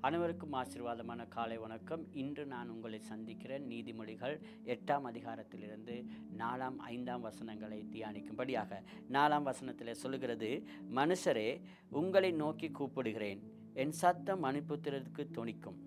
அனைவருக்கும் ஆசீர்வாதமான காலை வணக்கம். இன்று நான் உங்களை சந்திக்கிறேன். நீதிமொழிகள் 8ஆம் அதிகாரத்திலிருந்து 4ஆம் 5ஆம் வசனங்களை தியானிக்கும்படியாக. 4ஆம் வசனத்திலே சொல்லுகிறது, மனுஷரே உங்களை நோக்கி கூப்பிடுகிறேன், என் சத்தம் மனுபுத்திரருக்கு தொனிக்கும்.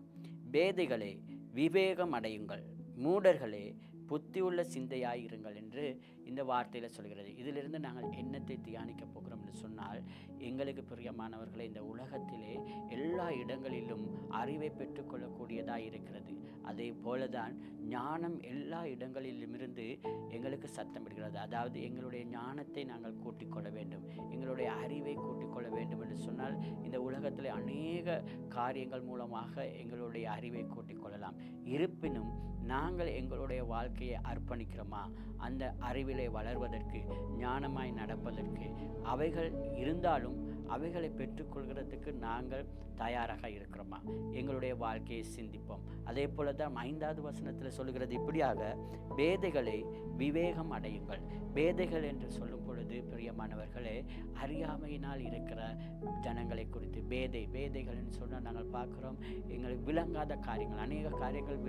பேதைகளே விவேகம் அடையுங்கள், மூடர்களே புத்தியுள்ள சிந்தையாயிருங்கள் என்று இந்த வார்த்தையில் சொல்கிறது. இதிலிருந்து நாங்கள் என்னத்தை தியானிக்க போகிறோம் என்று சொன்னால், எங்களுக்கு பிரியமானவர்களை, இந்த உலகத்திலே எல்லா இடங்களிலும் அறிவை பெற்றுக்கொள்ளக்கூடியதாக இருக்கிறது. அதே போலதான் ஞானம் எல்லா இடங்களிலுமிருந்து எங்களுக்கு சத்தமிடுகிறது. அதாவது எங்களுடைய ஞானத்தை நாங்கள் கூட்டிக்கொள்ள வேண்டும், எங்களுடைய அறிவை கூட்டிக்கொள்ள வேண்டும் என்று சொன்னால், இந்த உலகத்தில் அநேக காரியங்கள் மூலமாக எங்களுடைய அறிவை கூட்டிக்கொள்ளலாம். இருப்பினும் நாங்கள் எங்களுடைய வாழ்க்கையை அர்ப்பணிக்கிறோமா? அந்த அறிவிலே வளர்வதற்கு, ஞானமாய் நடப்பதற்கு அவைகள் இருந்தாலும் அவைகளை பெற்றுக்கொள்கிறதுக்கு நாங்கள் தயாராக இருக்கிறோமா? எங்களுடைய வாழ்க்கையை சிந்திப்போம். அதே போல தான் 5வது வசனத்தில் சொல்லுகிறது இப்படியாக, பேதைகளை விவேகம் அடையுங்கள். பேதைகள் என்று சொல்லும் பொழுது பிரியமானவர்களே, அறியாமையினால் இருக்கிற ஜனங்களை குறித்து பேதைகள் என்று சொன்னால் நாங்கள் பார்க்குறோம், எங்களுக்கு விளங்காத காரியங்கள், அநேக காரியங்கள்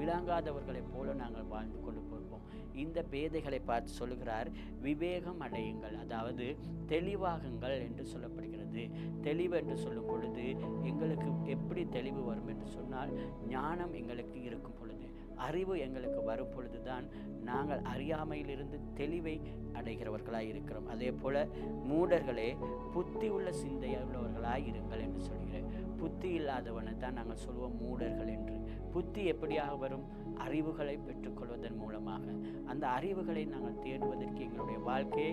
விளங்காதவர்களைப் போல நாங்கள் வாழ்ந்து கொண்டு போகிறோம். இந்த பேதைகளை பார்த்து சொல்லுகிறார், விவேகம் அடையுங்கள், அதாவது தெளிவாகுங்கள் என்று சொல்லப்படுகிறது. தெளிவு என்று சொல்லும் பொழுது எங்களுக்கு எப்படி தெளிவு வரும் என்று சொன்னால், ஞானம் எங்களுக்கு இருக்கும் பொழுது, அறிவு எங்களுக்கு வரும் பொழுதுதான் நாங்கள் அறியாமையிலிருந்து தெளிவை அடைகிறவர்களாய் இருக்கிறோம். அதே போல மூடர்களே புத்தி உள்ள சிந்தையுள்ளவர்களாய் இருங்கள் என்று சொல்கிறேன். புத்தி இல்லாதவனை தான் நாங்கள் சொல்வோம் மூடர்கள் என்று. புத்தி எப்படியாக வரும்? அறிவுகளை பெற்றுக்கொள்வதன் மூலமாக. அந்த அறிவுகளை நாங்கள் தேடுவதற்கு எங்களுடைய வாழ்க்கையை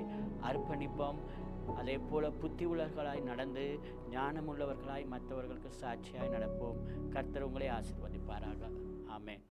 அர்ப்பணிப்போம். அதே போல புத்தி உள்ளவர்களாய் நடந்து ஞானமுள்ளவர்களாய் மற்றவர்களுக்கு சாட்சியாய் நடப்போம். கர்த்தர் உங்களை ஆசீர்வதிப்பாராக. ஆமென்.